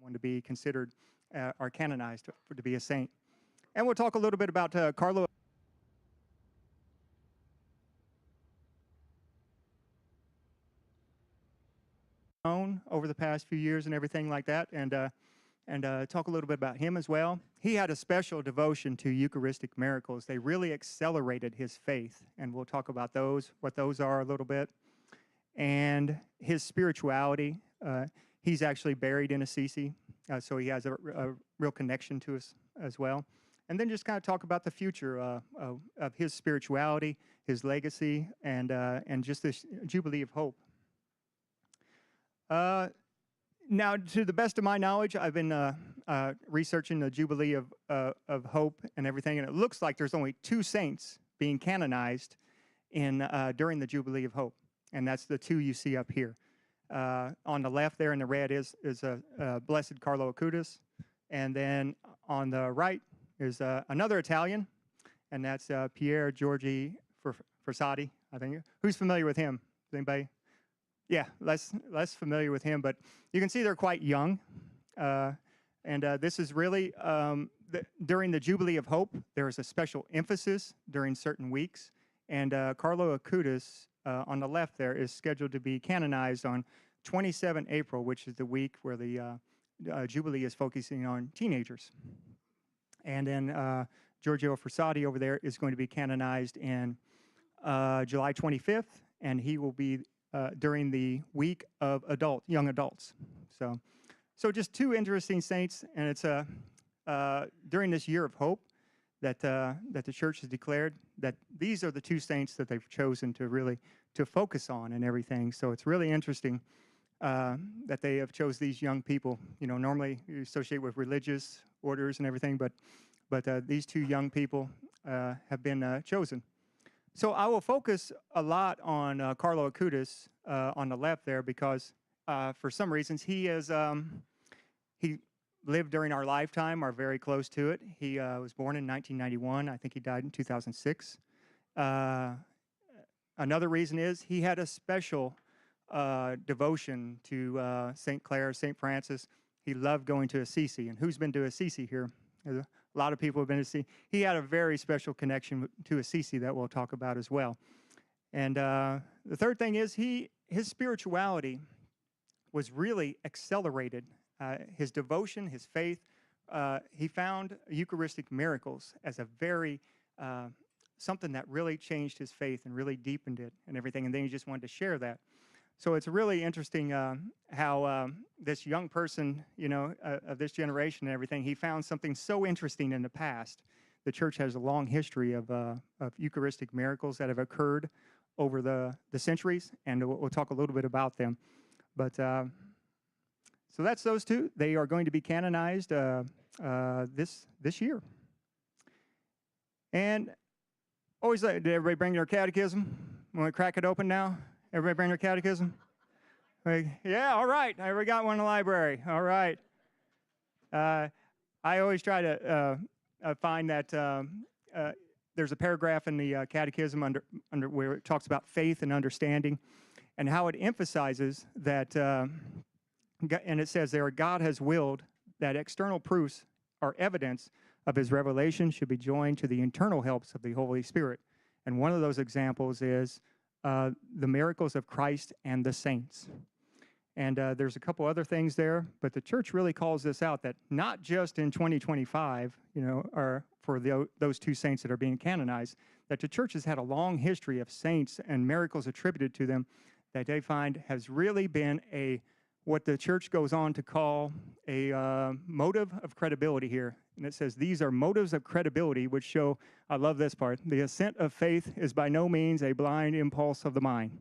and to be considered or canonized to be a saint. And we'll talk a little bit about Carlo. Over the past few years and everything like that, and talk a little bit about him as well. He had a special devotion to Eucharistic miracles. They really accelerated his faith, and we'll talk about those, what those are a little bit. And his spirituality, he's actually buried in Assisi, so he has a real connection to us as well. And then just kind of talk about the future of his spirituality, his legacy, and just this Jubilee of Hope. Now, to the best of my knowledge, I've been researching the Jubilee of Hope and everything, and it looks like there's only 2 saints being canonized during the Jubilee of Hope, and that's the 2 you see up here. On the left there in the red is Blessed Carlo Acutis, and then on the right is another Italian, and that's Pier Giorgi Frassati, I think. Who's familiar with him? Anybody? Yeah, less familiar with him, but you can see they're quite young. And this is really, during the Jubilee of Hope, there is a special emphasis during certain weeks. And Carlo Acutis, on the left there, is scheduled to be canonized on 27 April, which is the week where the Jubilee is focusing on teenagers. And then Giorgio Frassati over there is going to be canonized in July 25th, and he will be during the week of young adults. So just 2 interesting saints, and it's during this year of hope that the church has declared that these are the 2 saints that they've chosen to focus on and everything. So it's really interesting that they have chose these young people. You know, normally you associate with religious orders and everything, but these 2 young people have been chosen. So I will focus a lot on Carlo Acutis on the left there because for some reasons he lived during our lifetime or very close to it. He was born in 1991. I think he died in 2006. Another reason is he had a special devotion to St. Clare, St. Francis. He loved going to Assisi. And who's been to Assisi here? A lot of people have been to Assisi. He had a very special connection to Assisi that we'll talk about as well. And the third thing is his spirituality was really accelerated. His devotion, his faith, he found Eucharistic miracles as a very, something that really changed his faith and really deepened it and everything. And then he just wanted to share that. So it's really interesting how this young person, you know, of this generation and everything, he found something so interesting in the past. The church has a long history of Eucharistic miracles that have occurred over the centuries, and we'll talk a little bit about them. But so that's those 2. They are going to be canonized this year. And always, did everybody bring their catechism? Want to crack it open now? Everybody bring their catechism? Yeah, all right. We got one in the library. All right. I always try to find that there's a paragraph in the catechism under where it talks about faith and understanding and how it emphasizes that, and it says there, God has willed that external proofs or evidence of his revelation should be joined to the internal helps of the Holy Spirit. And one of those examples is the miracles of Christ and the saints. And there's a couple other things there, but the church really calls this out, that not just in 2025, you know, or for those 2 saints that are being canonized, that the church has had a long history of saints and miracles attributed to them that they find has really been what the church goes on to call a motive of credibility here. And it says, these are motives of credibility which show, I love this part, the assent of faith is by no means a blind impulse of the mind.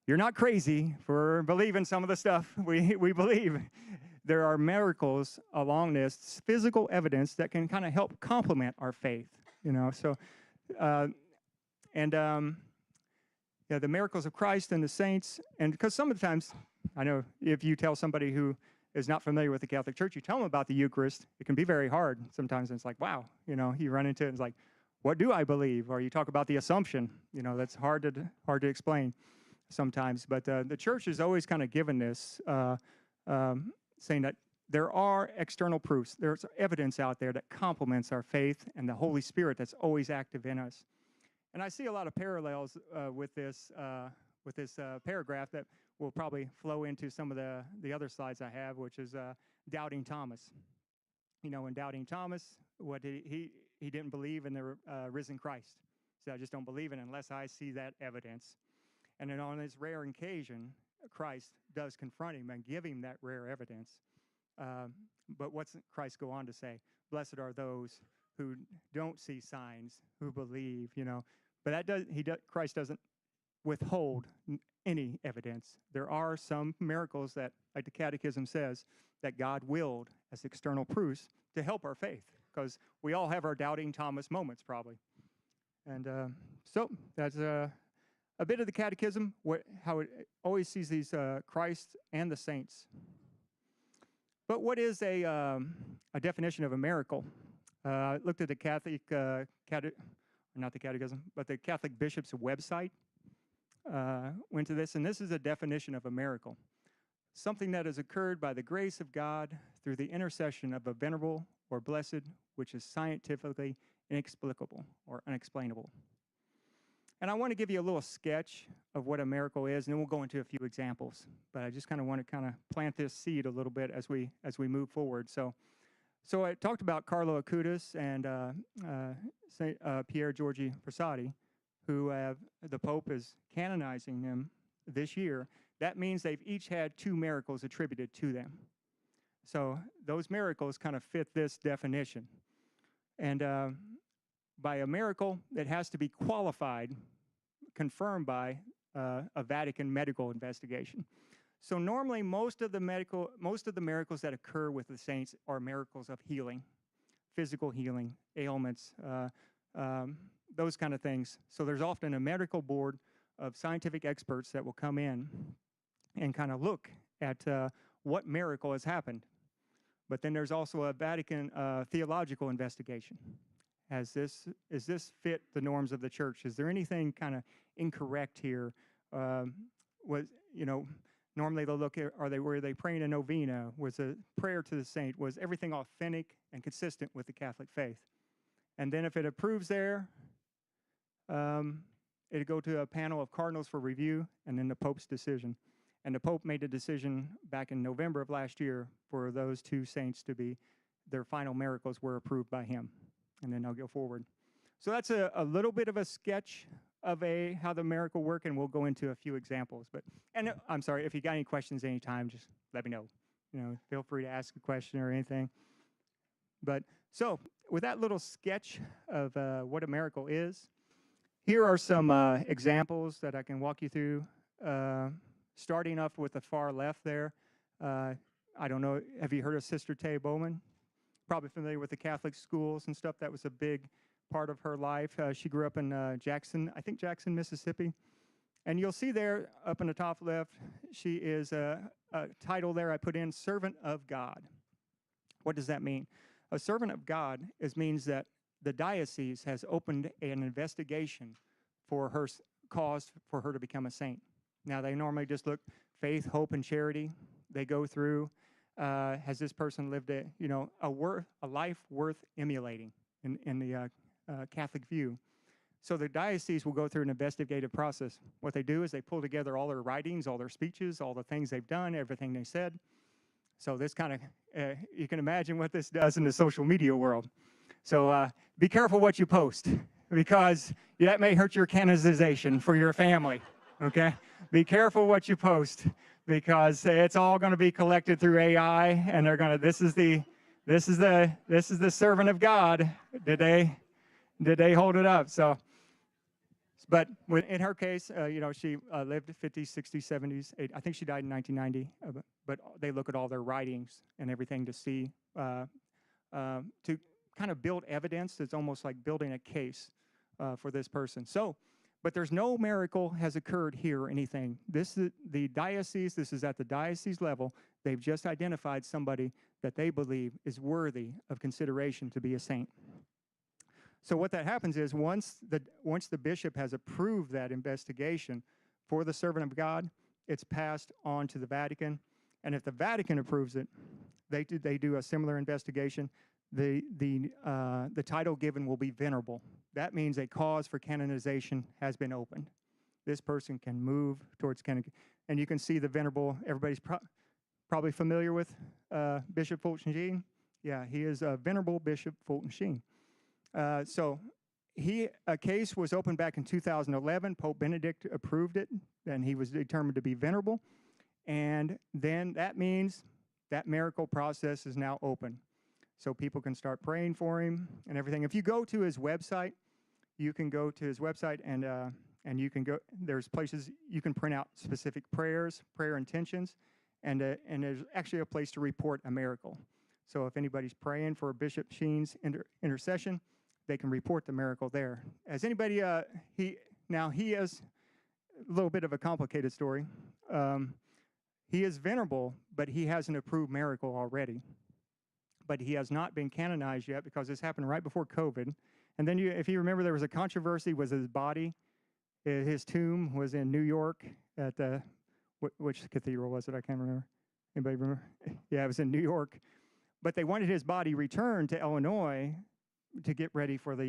You're not crazy for believing some of the stuff we believe. There are miracles along this, physical evidence that can kind of help complement our faith, you know. So, yeah, the miracles of Christ and the saints, and because sometimes, I know if you tell somebody who is not familiar with the Catholic Church, you tell them about the Eucharist, it can be very hard. Sometimes it's like, wow, you know, you run into it and it's like, what do I believe? Or you talk about the Assumption, you know, that's hard to explain sometimes. But the church is always kind of given this, saying that there are external proofs. There's evidence out there that complements our faith and the Holy Spirit that's always active in us. And I see a lot of parallels with this paragraph that will probably flow into some of the other slides I have, which is doubting Thomas. You know, in doubting Thomas, what did he didn't believe in the risen Christ. So I just don't believe it unless I see that evidence. And then on this rare occasion, Christ does confront him and give him that rare evidence. But what's Christ go on to say? Blessed are those who don't see signs, who believe, you know. But Christ doesn't withhold any evidence. There are some miracles that, like the Catechism says, that God willed as external proofs to help our faith, because we all have our doubting Thomas moments, probably. And so that's a bit of the Catechism, how it always sees these Christ and the saints. But what is a definition of a miracle? I looked at the Catholic, not the Catechism, but the Catholic Bishop's website. Went to this, and this is a definition of a miracle. Something that has occurred by the grace of God through the intercession of a venerable or blessed, which is scientifically inexplicable or unexplainable. And I want to give you a little sketch of what a miracle is, and then we'll go into a few examples. But I just kind of want to plant this seed a little bit as we move forward. So I talked about Carlo Acutis and Saint Pier Giorgi Frassati, who the Pope is canonizing them this year. That means they've each had 2 miracles attributed to them. So those miracles kind of fit this definition. And by a miracle, it has to be qualified, confirmed by a Vatican medical investigation. So normally, most of the miracles that occur with the saints are miracles of healing, physical healing, ailments, those kind of things. So there's often a medical board of scientific experts that will come in and kind of look at what miracle has happened. But then there's also a Vatican theological investigation. Is this fit the norms of the church? Is there anything kind of incorrect here? Normally they'll look at, were they praying a novena? Was a prayer to the saint? Was everything authentic and consistent with the Catholic faith? And then if it approves there, it'd go to a panel of cardinals for review, and then the Pope's decision. And the Pope made a decision back in November of last year for those 2 saints to be, their final miracles were approved by him. And then I'll go forward. So that's a little bit of a sketch of how the miracle work, and we'll go into a few examples. And I'm sorry, if you got any questions anytime, just let me know. You know, feel free to ask a question or anything. But so with that little sketch of what a miracle is, here are some examples that I can walk you through. Starting off with the far left there, I don't know, have you heard of Sister Tay Bowman? Probably familiar with the Catholic schools and stuff. That was a big part of her life. She grew up in Jackson, Mississippi. And you'll see there up in the top left, she is a title there I put in, Servant of God. What does that mean? A servant of God means that the diocese has opened an investigation for her cause for her to become a saint. Now, they normally just look faith, hope, and charity. They go through, has this person lived a life worth emulating in the Catholic view? So the diocese will go through an investigative process. What they do is they pull together all their writings, all their speeches, all the things they've done, everything they said. So this kind of, you can imagine what this does in the social media world. So be careful what you post, because that may hurt your canonization for your family, okay? Be careful what you post, because it's all going to be collected through AI, and they're going to, this is the servant of God. Did they hold it up? So, but in her case, she lived 50s, 60s, 70s. I think she died in 1990. But they look at all their writings and everything to see, to kind of build evidence. It's almost like building a case for this person. So, but there's no miracle has occurred here or anything. This is the diocese. This is at the diocese level. They've just identified somebody that they believe is worthy of consideration to be a saint. So what that happens is once the bishop has approved that investigation for the servant of God, it's passed on to the Vatican. And if the Vatican approves it, They do a similar investigation. The title given will be venerable. That means a cause for canonization has been opened. This person can move towards canonization. And you can see the venerable. Everybody's probably familiar with Bishop Fulton Sheen. Yeah, he is Venerable Bishop Fulton Sheen. So a case was opened back in 2011. Pope Benedict approved it, and he was determined to be venerable. And then that means that miracle process is now open. So people can start praying for him and everything. If you go to his website, you can go to his website and you can go. There's places you can print out specific prayers, prayer intentions, and there's actually a place to report a miracle. So if anybody's praying for Bishop Sheen's intercession, they can report the miracle there. As anybody, he is a little bit of a complicated story. He is venerable, but he has an approved miracle already. But he has not been canonized yet because this happened right before COVID. And then, if you remember, there was a controversy with his body. His tomb was in New York at which cathedral was it? I can't remember. Anybody remember? Yeah, it was in New York. But they wanted his body returned to Illinois to get ready for not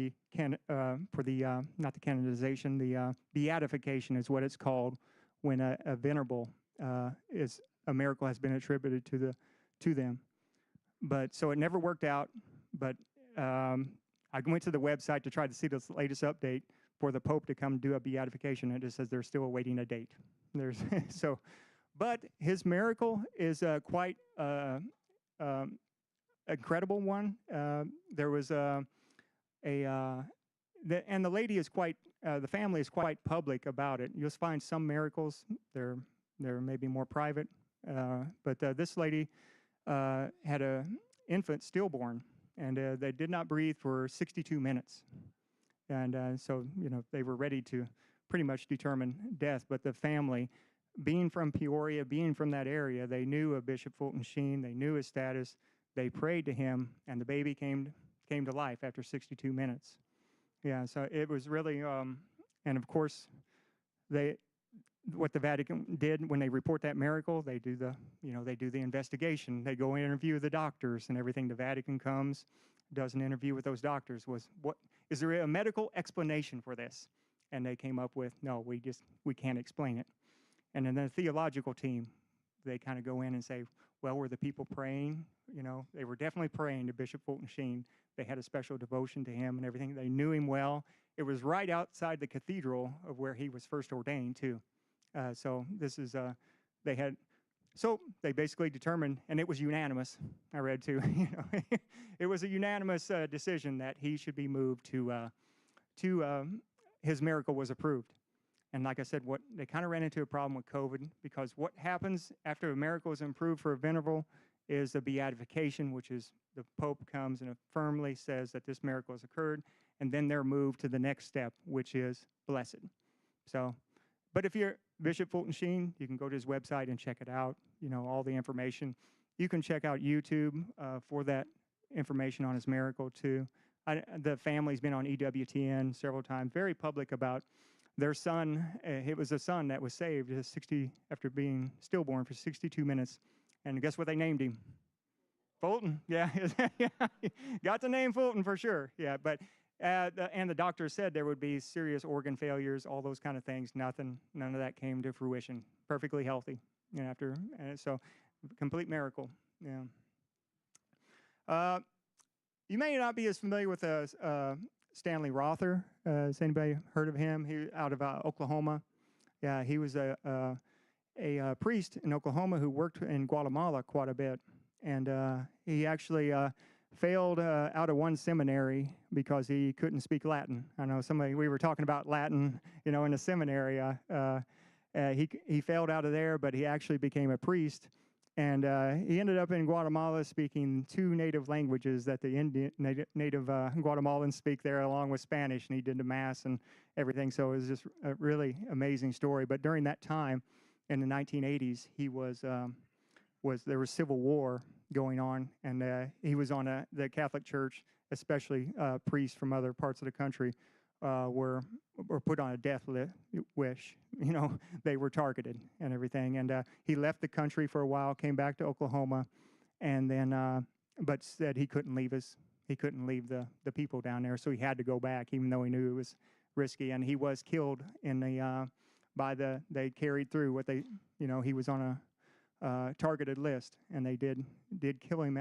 the canonization, the beatification is what it's called when a venerable is a miracle has been attributed to them. But so it never worked out. But I went to the website to try to see the latest update for the Pope to come do a beatification. It just says they're still awaiting a date. But his miracle is quite incredible one. There was and the lady is quite, the family is quite public about it. You'll find some miracles, they're maybe more private, but this lady had an infant stillborn, and they did not breathe for 62 minutes. And so, they were ready to pretty much determine death, but the family, being from Peoria, being from that area, they knew of Bishop Fulton Sheen, they knew his status, they prayed to him, and the baby came to life after 62 minutes. Yeah, so it was really, and of course, what the Vatican did when they report that miracle, they do the investigation. They go interview the doctors and everything. The Vatican comes, does an interview with those doctors. Is there a medical explanation for this? And they came up with, no, we can't explain it. And then the theological team, they kind of go in and say, well, were the people praying? They were definitely praying to Bishop Fulton Sheen. They had a special devotion to him and everything. They knew him well. It was right outside the cathedral of where he was first ordained, too. So this is, they basically determined, and it was unanimous, I read too, it was a unanimous decision that he should be moved to his miracle was approved. And like I said, they kind of ran into a problem with COVID, because what happens after a miracle is approved for a venerable is the beatification, which is the Pope comes and firmly says that this miracle has occurred, and then they're moved to the next step, which is blessed. So, but if you're Bishop Fulton Sheen, you can go to his website and check it out, all the information. You can check out YouTube for that information on his miracle, too. The family's been on EWTN several times, very public about their son. It was a son that was saved after being stillborn for 62 minutes. And guess what they named him? Fulton. Yeah, got the name Fulton for sure. Yeah, but and the doctor said there would be serious organ failures, all those kind of things. None of that came to fruition. Perfectly healthy. So complete miracle. Yeah. You may not be as familiar with Stanley Rother. Has anybody heard of him? He out of Oklahoma. Yeah, he was a priest in Oklahoma who worked in Guatemala quite a bit, and he actually failed out of one seminary because he couldn't speak Latin. I know we were talking about Latin, in the seminary. He failed out of there, but he actually became a priest. And he ended up in Guatemala speaking 2 native languages that the native Guatemalans speak there, along with Spanish. And he did the Mass and everything. So it was just a really amazing story. But during that time, in the 1980s, there was civil war going on. And he was on the Catholic Church, especially priests from other parts of the country, were put on a death wish. They were targeted and everything. And he left the country for a while, came back to Oklahoma, and then but said he couldn't leave the people down there, so he had to go back, even though he knew it was risky. And he was killed in they carried through what they, he was on a targeted list, and they did kill him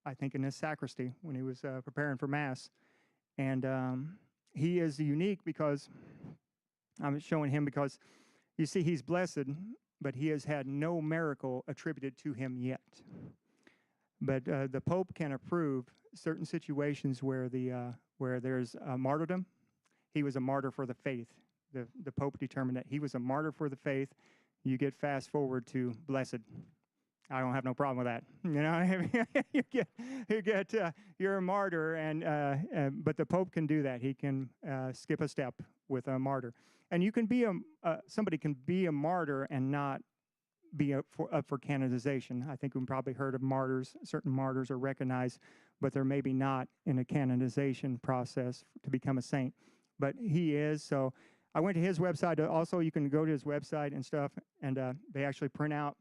I think in his sacristy when he was preparing for Mass. And he is unique because I'm showing him because you see he's blessed, but he has had no miracle attributed to him yet. But the Pope can approve certain situations where there's a martyrdom. He was a martyr for the faith. The Pope determined that he was a martyr for the faith. You get fast forward to blessed. I don't have no problem with that. You're a martyr, but the Pope can do that. He can skip a step with a martyr, and you can be somebody can be a martyr and not be up for canonization. I think we've probably heard of martyrs. Certain martyrs are recognized, but they're maybe not in a canonization process to become a saint. But he is. So I went to his website. Also, you can go to his website and stuff, and they actually print out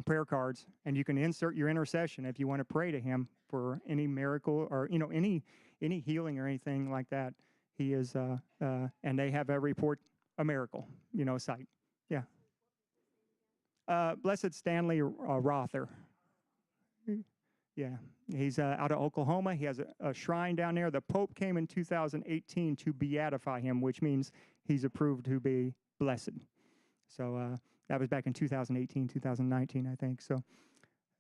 prayer cards, and you can insert your intercession if you want to pray to him for any miracle or any healing or anything like that. He is, and they have a report a miracle, site. Yeah. Blessed Stanley Rother. Yeah, he's out of Oklahoma. He has a shrine down there. The Pope came in 2018 to beatify him, which means he's approved to be blessed. So that was back in 2018, 2019, I think. So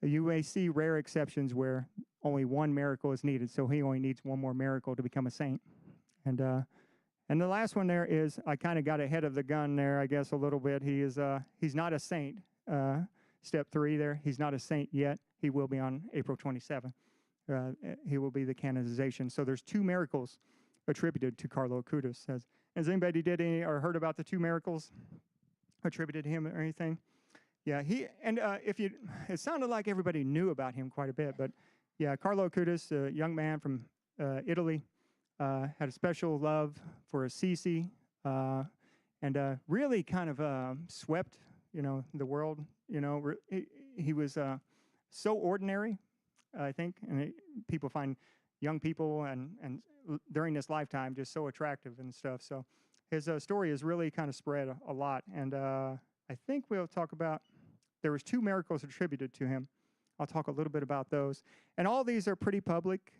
you may see rare exceptions where only one miracle is needed. So he only needs one more miracle to become a saint. And the last one there is, I kind of got ahead of the gun there, I guess, a little bit. He's not a saint. Step 3 there, he's not a saint yet. He will be on April 27th. He will be the canonization. So there's 2 miracles attributed to Carlo Acutis. Has anybody did any or heard about the 2 miracles attributed to him or anything? Yeah, it sounded like everybody knew about him quite a bit, but yeah, Carlo Acutis, a young man from Italy, had a special love for Assisi, and really kind of swept, the world. He was so ordinary, I think, and people find young people and during this lifetime just so attractive and stuff. So his story is really kind of spread a lot, and I think we'll talk about, there was 2 miracles attributed to him. I'll talk a little bit about those. And all these are pretty public.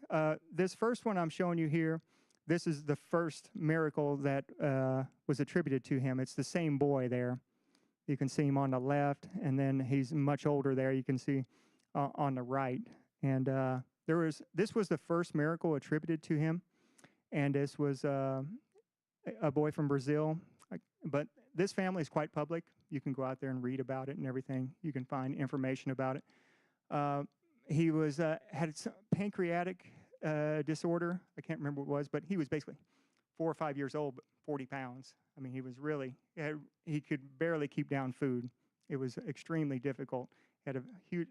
This first one I'm showing you here, this is the first miracle that was attributed to him. It's the same boy there. You can see him on the left, and then he's much older there. You can see on the right. And this was the first miracle attributed to him, and this was a boy from Brazil. But this family is quite public. You can go out there and read about it and everything. You can find information about it. He had pancreatic disorder. I can't remember what it was, but he was basically 4 or 5 years old, but 40 pounds. I mean, he was really, he could barely keep down food. It was extremely difficult. He had a huge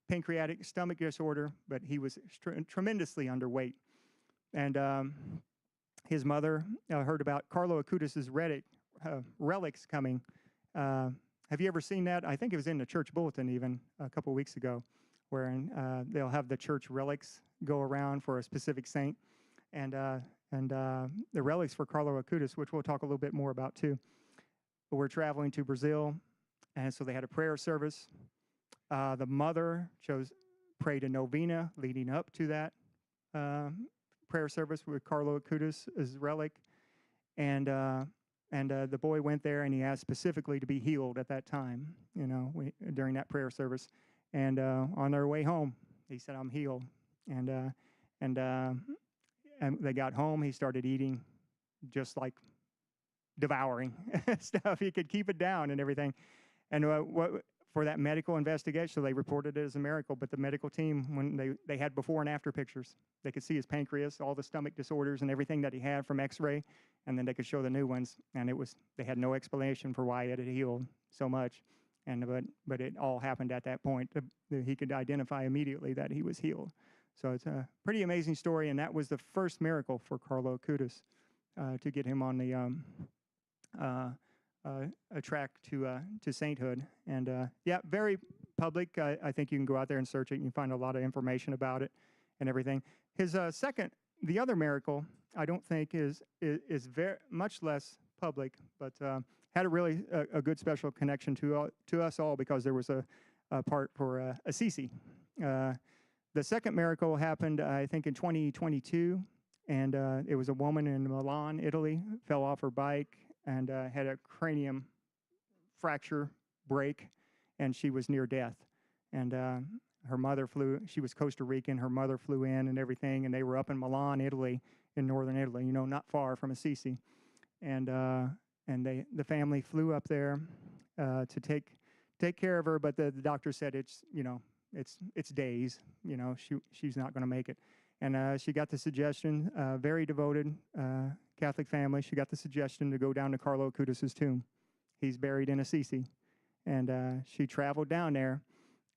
pancreatic stomach disorder, but he was tremendously underweight. And his mother heard about Carlo Acutis' relics coming. Have you ever seen that? I think it was in the church bulletin even a couple of weeks ago, where they'll have the church relics go around for a specific saint. And the relics for Carlo Acutis, which we'll talk a little bit more about too. But we're traveling to Brazil, and so they had a prayer service. The mother prayed a novena leading up to that prayer service with Carlo Acutis' relic. And the boy went there, and he asked specifically to be healed at that time, during that prayer service. And on their way home, he said, "I'm healed." And they got home. He started eating, just like devouring stuff. He could keep it down and everything. And for that medical investigation, so they reported it as a miracle. But the medical team, when they had before and after pictures, they could see his pancreas, all the stomach disorders and everything that he had from X-ray, and then they could show the new ones. And they had no explanation for why it had healed so much. But it all happened at that point. He could identify immediately that he was healed. So it's a pretty amazing story, and that was the first miracle for Carlo Acutis to get him on a track to sainthood. And yeah, very public. I think you can go out there and search it. And you can find a lot of information about it and everything. His the other miracle, I don't think is very much less public, but had a really good special connection to us all because there was a part for Assisi. The second miracle happened, I think, in 2022, and it was a woman in Milan, Italy, fell off her bike and had a cranium fracture break, and she was near death. And her mother she was Costa Rican, her mother flew in and everything, and they were up in Milan, Italy, in northern Italy, not far from Assisi. And the family flew up there to take care of her, but the doctor said it's days, she's not going to make it. And she got the suggestion, very devoted Catholic family, she got the suggestion to go down to Carlo Acutis' tomb. He's buried in Assisi. And she traveled down there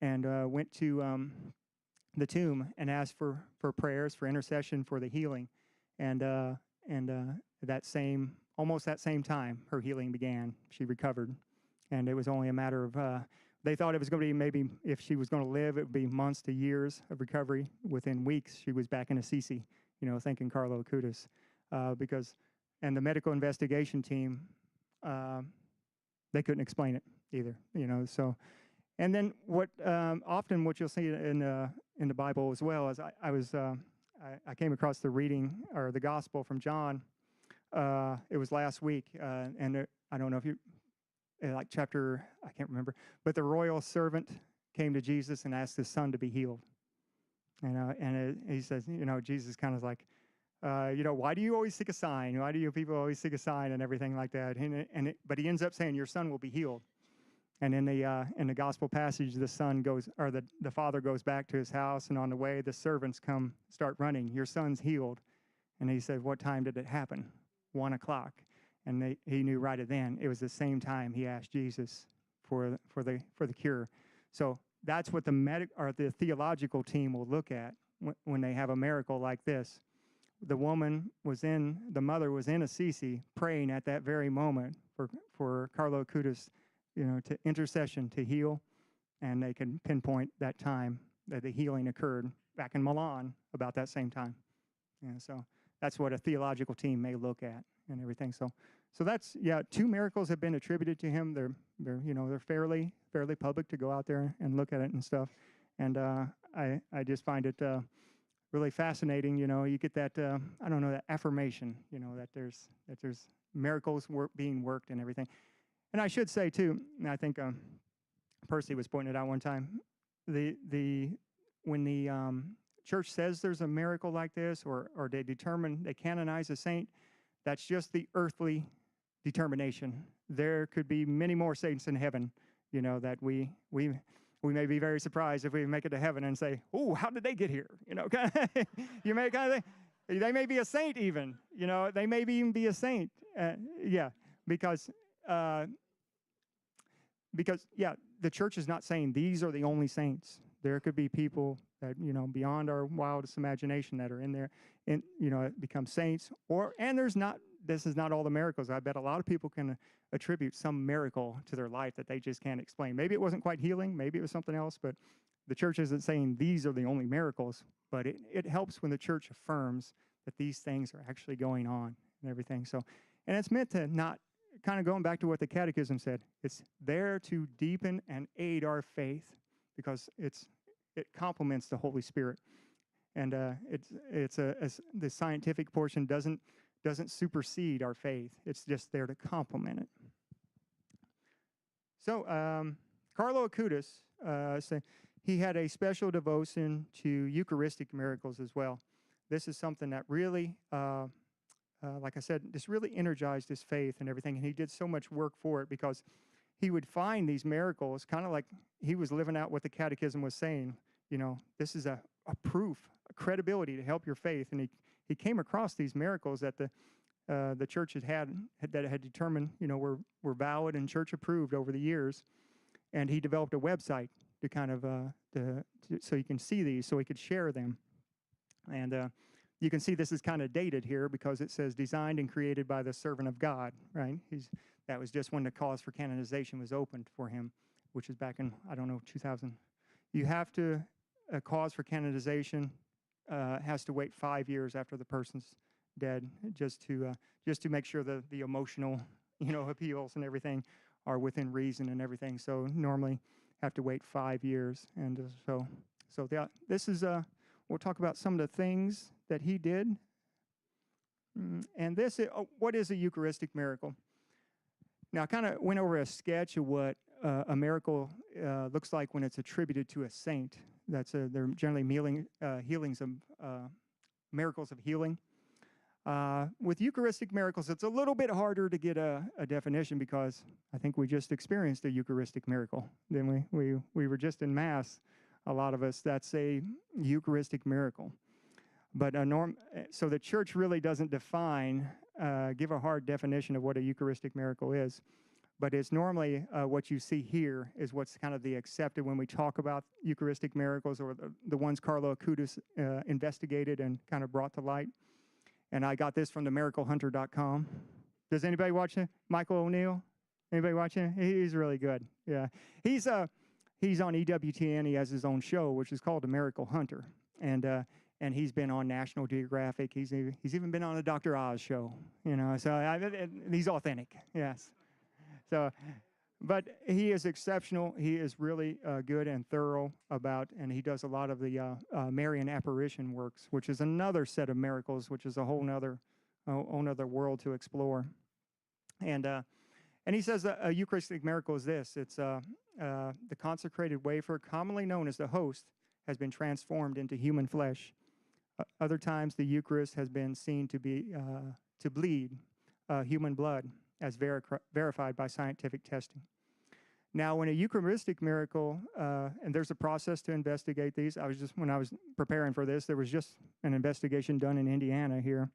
and went to the tomb and asked for prayers, for intercession, for the healing. And almost that same time, her healing began. She recovered. And it was only a matter of, they thought it was going to be maybe, if she was going to live, it would be months to years of recovery. Within weeks, she was back in Assisi, thanking Carlo Acutis. And the medical investigation team, they couldn't explain it either, so. And then often what you'll see in the Bible as well is I came across the reading or the gospel from John. It was last week, and I don't know if you like chapter, I can't remember, but the royal servant came to Jesus and asked his son to be healed. He says, Jesus kind of like, why do you always seek a sign? Why do you people always seek a sign and everything like that? But he ends up saying, your son will be healed. And in the gospel passage, the father goes back to his house, and on the way, the servants start running. Your son's healed. And he said, what time did it happen? 1 o'clock. And he knew right then. It was the same time he asked Jesus for the cure. So that's what the theological team will look at when they have a miracle like this. The mother was in Assisi praying at that very moment for Carlo Acutis, to intercession to heal, and they can pinpoint that time that the healing occurred back in Milan about that same time. So that's what a theological team may look at and everything. So that's, 2 miracles have been attributed to him. They're fairly public to go out there and look at it and stuff. And I just find it really fascinating. You get that that affirmation. That there's miracles being worked and everything. And I should say too, and I think Percy was pointing it out one time. When the church says there's a miracle like this, or they canonize a saint, that's just the earthly determination. There could be many more saints in heaven, that we may be very surprised if we make it to heaven and say, "Oh, how did they get here?" You may kind of think they may be a saint even. They may even be a saint. Because the church is not saying these are the only saints. There could be people that beyond our wildest imagination that are in there, and become saints. This is not all the miracles. I bet a lot of people can attribute some miracle to their life that they just can't explain. Maybe it wasn't quite healing. Maybe it was something else. But the church isn't saying these are the only miracles. But it helps when the church affirms that these things are actually going on and everything. So, and it's meant to not. Kind of going back to what the Catechism said, it's there to deepen and aid our faith because it complements the Holy Spirit, and the scientific portion doesn't supersede our faith. It's just there to complement it. So Carlo Acutis said he had a special devotion to Eucharistic miracles as well. This is something that really. Like I said, this really energized his faith and everything, and he did so much work for it because he would find these miracles, kind of like he was living out what the Catechism was saying. This is a proof, a credibility to help your faith, and he came across these miracles that the church had determined, were valid and church approved over the years, and he developed a website to kind of so you can see these, so he could share them, and you can see this is kind of dated here because it says designed and created by the servant of God, right? That was just when the cause for canonization was opened for him, which is back in, I don't know, 2000. You have to, a cause for canonization has to wait 5 years after the person's dead just to make sure the emotional, appeals and everything are within reason and everything. So normally have to wait 5 years. And this is, we'll talk about some of the things that he did. And this is, what is a Eucharistic miracle? Now, I kind of went over a sketch of what a miracle looks like when it's attributed to a saint. They're generally healings of miracles of healing. With Eucharistic miracles, it's a little bit harder to get a definition because I think we just experienced a Eucharistic miracle. Then we were just in Mass, a lot of us. That's a Eucharistic miracle. But so the church really doesn't give a hard definition of what a Eucharistic miracle is. But it's normally what you see here is what's kind of the accepted when we talk about Eucharistic miracles, or the ones Carlo Acutis investigated and kind of brought to light. And I got this from the miraclehunter.com. Does anybody watch it? Michael O'Neill? Anybody watching? He's really good. Yeah. He's on EWTN. He has his own show, which is called The Miracle Hunter. And he's been on National Geographic. He's even been on a Dr. Oz show, so he's authentic. Yes. So, but he is exceptional. He is really good and thorough and he does a lot of the Marian apparition works, which is another set of miracles, which is a whole nother world to explore. And he says a Eucharistic miracle is this. It's the consecrated wafer, commonly known as the host, has been transformed into human flesh. Other times, the Eucharist has been seen to bleed human blood, as verified by scientific testing. Now, when a Eucharistic miracle, and there's a process to investigate these. When I was preparing for this, there was just an investigation done in Indiana here,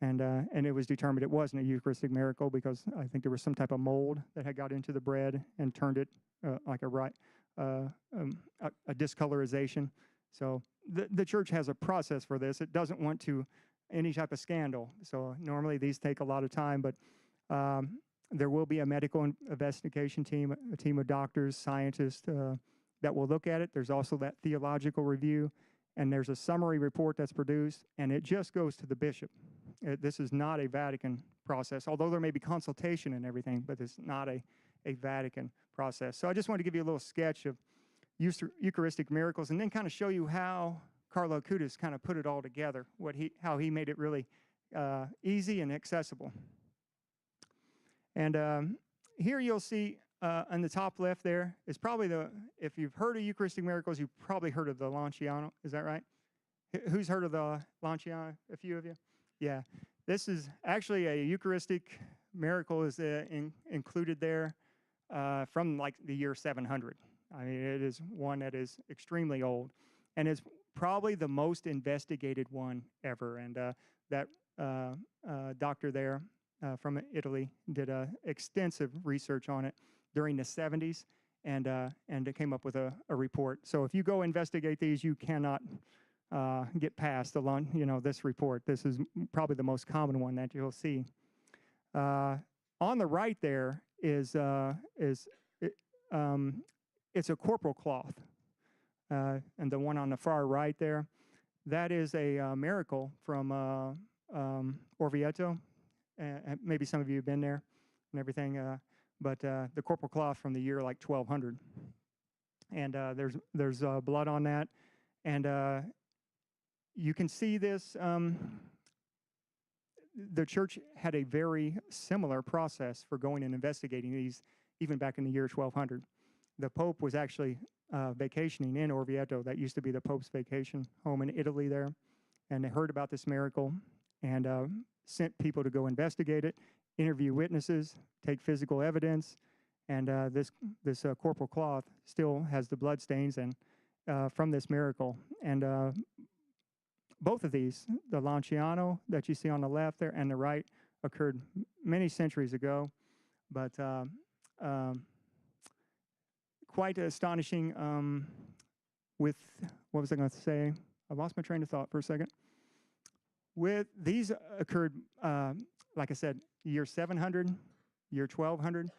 and it was determined it wasn't a Eucharistic miracle because I think there was some type of mold that had got into the bread and turned it like a discolorization. So the church has a process for this. It doesn't want any type of scandal. So normally these take a lot of time, but there will be a medical investigation team, a team of doctors, scientists that will look at it. There's also that theological review, and there's a summary report that's produced, and it just goes to the bishop. This is not a Vatican process, although there may be consultation and everything, but it's not a Vatican process. So I just wanted to give you a little sketch of Eucharistic miracles and then kind of show you how Carlo Acutis kind of put it all together, how he made it really easy and accessible. And here you'll see on the top left there is probably if you've heard of Eucharistic miracles, you've probably heard of the Lanciano. Is that right? Who's heard of the Lanciano? A few of you? Yeah. This is actually a Eucharistic miracle is included there from like the year 700. I mean, it is one that is extremely old, and it's probably the most investigated one ever. And that doctor there from Italy did extensive research on it during the 70s, and it came up with a report. So if you go investigate these, you cannot get past this report. This is probably the most common one that you'll see. On the right there it's a corporal cloth, and the one on the far right there, that is a miracle from Orvieto. Maybe some of you have been there and everything, but the corporal cloth from the year like 1200, and there's blood on that, and you can see this. The church had a very similar process for going and investigating these, even back in the year 1200. The Pope was actually vacationing in Orvieto. That used to be the Pope's vacation home in Italy there, and they heard about this miracle and sent people to go investigate it, interview witnesses, take physical evidence, and this corporal cloth still has the blood stains and from this miracle. And both of these, the Lanciano that you see on the left there and the right, occurred many centuries ago, but quite astonishing with, what was I going to say? I lost my train of thought for a second. With these occurred, like I said, year 700, year 1200.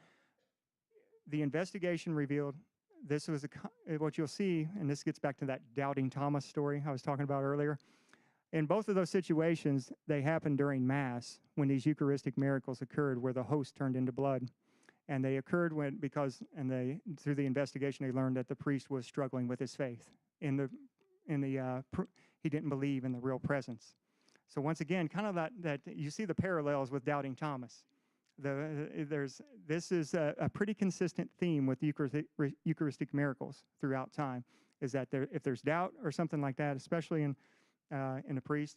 The investigation revealed this was what you'll see, and this gets back to that doubting Thomas story I was talking about earlier. In both of those situations, they happened during Mass when these Eucharistic miracles occurred, where the host turned into blood, and they occurred through the investigation they learned that the priest was struggling with his faith. He didn't believe in the real presence. So once again, kind of that you see the parallels with doubting Thomas. This is a pretty consistent theme with Eucharistic miracles throughout time, is that if there's doubt or something like that, especially in a priest,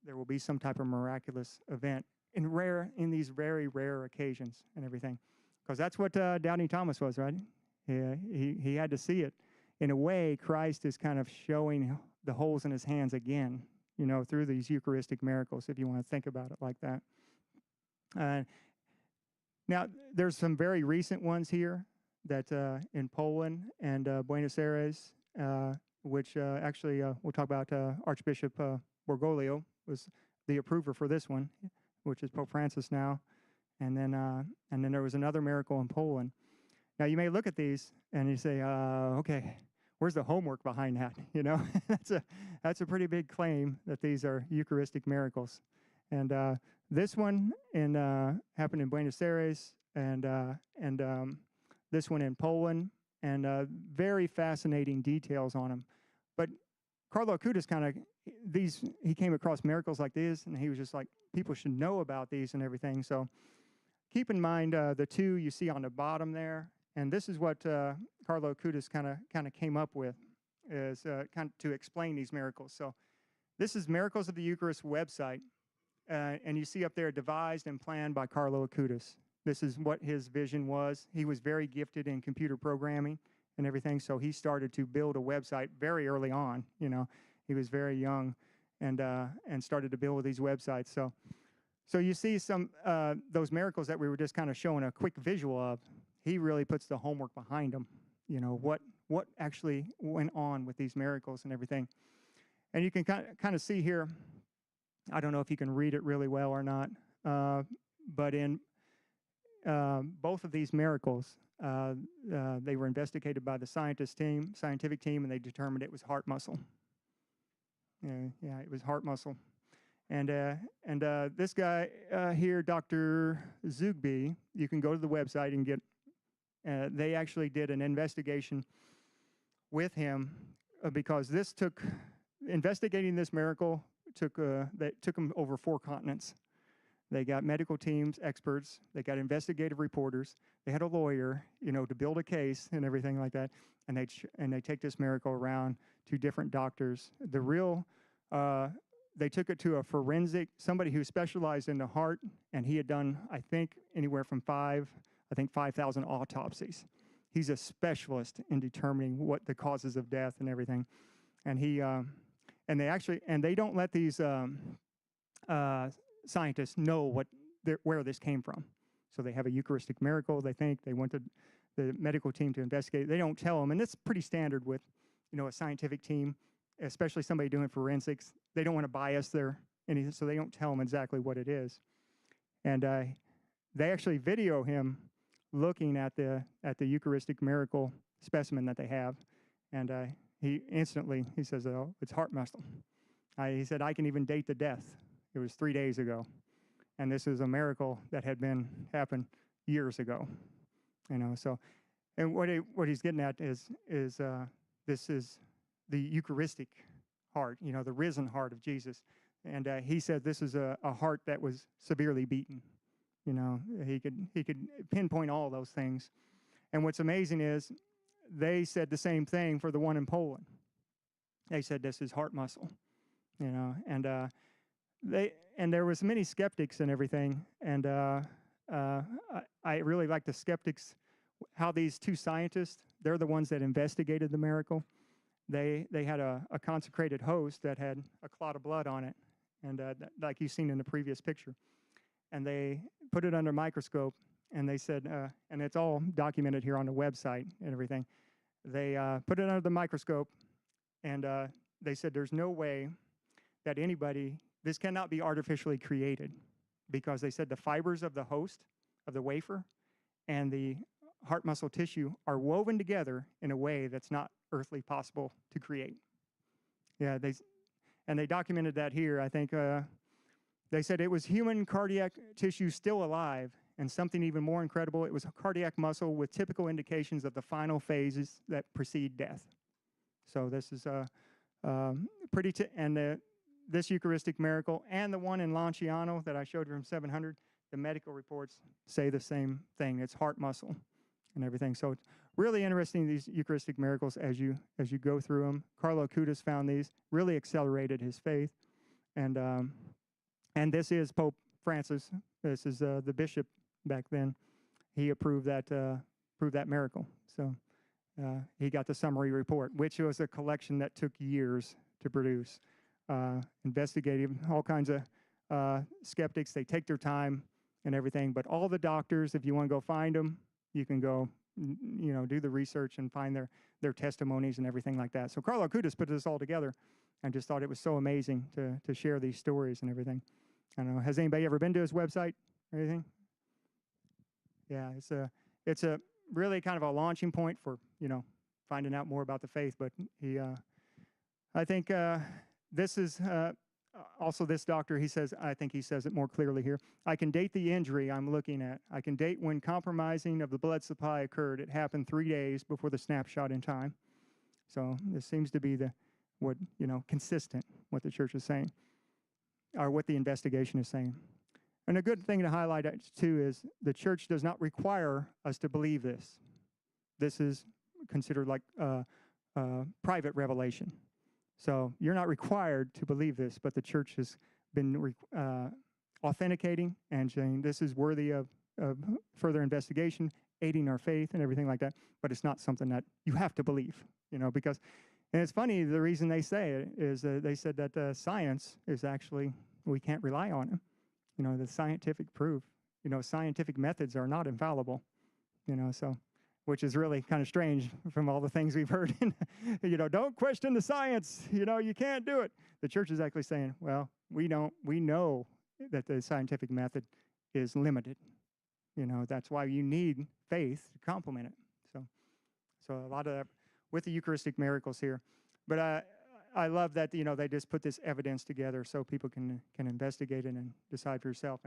there will be some type of miraculous event in these very rare occasions and everything, because that's what doubting Thomas was, right? He had to see it. In a way, Christ is kind of showing the holes in his hands again, through these Eucharistic miracles, if you want to think about it like that. Now, there's some very recent ones here that in Poland and Buenos Aires, which actually we'll talk about. Archbishop Bergoglio was the approver for this one, which is Pope Francis now. And then there was another miracle in Poland. Now, you may look at these and you say, okay, where's the homework behind that? That's a pretty big claim that these are Eucharistic miracles. And this one happened in Buenos Aires, and this one in Poland, and very fascinating details on them. But Carlo Acutis he came across miracles like this, and he was just like, people should know about these and everything. So keep in mind the two you see on the bottom there, and this is what Carlo Acutis kind of came up with, is to explain these miracles. So this is Miracles of the Eucharist website. And you see up there, devised and planned by Carlo Acutis. This is what his vision was. He was very gifted in computer programming and everything, so he started to build a website very early on. He was very young and started to build these websites. So you see some those miracles that we were just kind of showing a quick visual of. He really puts the homework behind them. What actually went on with these miracles and everything. And you can kind of see here. I don't know if you can read it really well or not, but in both of these miracles, they were investigated by the scientific team, and they determined it was heart muscle. Yeah, it was heart muscle. And this guy here, Dr. Zugby, you can go to the website and get. They actually did an investigation with him because investigating this miracle. That took them over 4 continents. They got medical teams, experts. They got investigative reporters. They had a lawyer, to build a case and everything like that. And they take this miracle around to different doctors. They took it to a forensic, somebody who specialized in the heart, and he had done, I think, anywhere from 5,000 autopsies. He's a specialist in determining what the causes of death and everything. And they don't let these scientists know where this came from. So they have a Eucharistic miracle. They want the medical team to investigate. They don't tell them, and it's pretty standard with, a scientific team, especially somebody doing forensics. They don't want to bias anything, so they don't tell them exactly what it is. And they actually video him looking at the Eucharistic miracle specimen that they have, and he says, "Oh, it's heart muscle." He said, "I can even date the death. It was 3 days ago, and this is a miracle that had happened years ago." So, and what he's getting at is this is the Eucharistic heart, the risen heart of Jesus, and he said this is a heart that was severely beaten. He could pinpoint all those things, and what's amazing is, they said the same thing for the one in Poland. They said this is heart muscle, and there was many skeptics and everything. And I really like the skeptics, how these two scientists, they're the ones that investigated the miracle. They had a consecrated host that had a clot of blood on it, and like you've seen in the previous picture, and they put it under a microscope. And they said, and it's all documented here on the website and everything. They put it under the microscope, and they said there's no way that anybody this cannot be artificially created, because they said the fibers of the host of the wafer and the heart muscle tissue are woven together in a way that's not earthly possible to create. Yeah, they documented that here. I think they said it was human cardiac tissue still alive, and something even more incredible, it was a cardiac muscle with typical indications of the final phases that precede death. So this is this Eucharistic miracle and the one in Lanciano that I showed you from 700, the medical reports say the same thing. It's heart muscle and everything. So it's really interesting, these Eucharistic miracles, as you go through them. Carlo Acutis found these, really accelerated his faith. And this is Pope Francis. This is the bishop back then. He approved that miracle. So he got the summary report, which was a collection that took years to produce. Investigating all kinds of skeptics. They take their time and everything, but all the doctors, if you want to go find them, you can go, do the research and find their testimonies and everything like that. So Carlo Acutis put this all together, and just thought it was so amazing to share these stories and everything. I don't know, has anybody ever been to his website or anything? Yeah, it's a really kind of a launching point for finding out more about the faith. But I think this is also this doctor. I think he says it more clearly here. I can date the injury I'm looking at. I can date when compromising of the blood supply occurred. It happened 3 days before the snapshot in time. So this seems to be consistent what the church is saying, or what the investigation is saying. And a good thing to highlight too is the church does not require us to believe this. This is considered like private revelation. So you're not required to believe this, but the church has been authenticating and saying this is worthy of further investigation, aiding our faith and everything like that. But it's not something that you have to believe, because, and it's funny, the reason they say it is they said that science is actually, we can't rely on it. The scientific proof, scientific methods are not infallible, so, which is really kind of strange from all the things we've heard. Don't question the science, you can't do it. The church is actually saying, well, we know that the scientific method is limited. That's why you need faith to complement it. So a lot of that with the Eucharistic miracles here. But I love that, they just put this evidence together so people can investigate it and decide for yourself.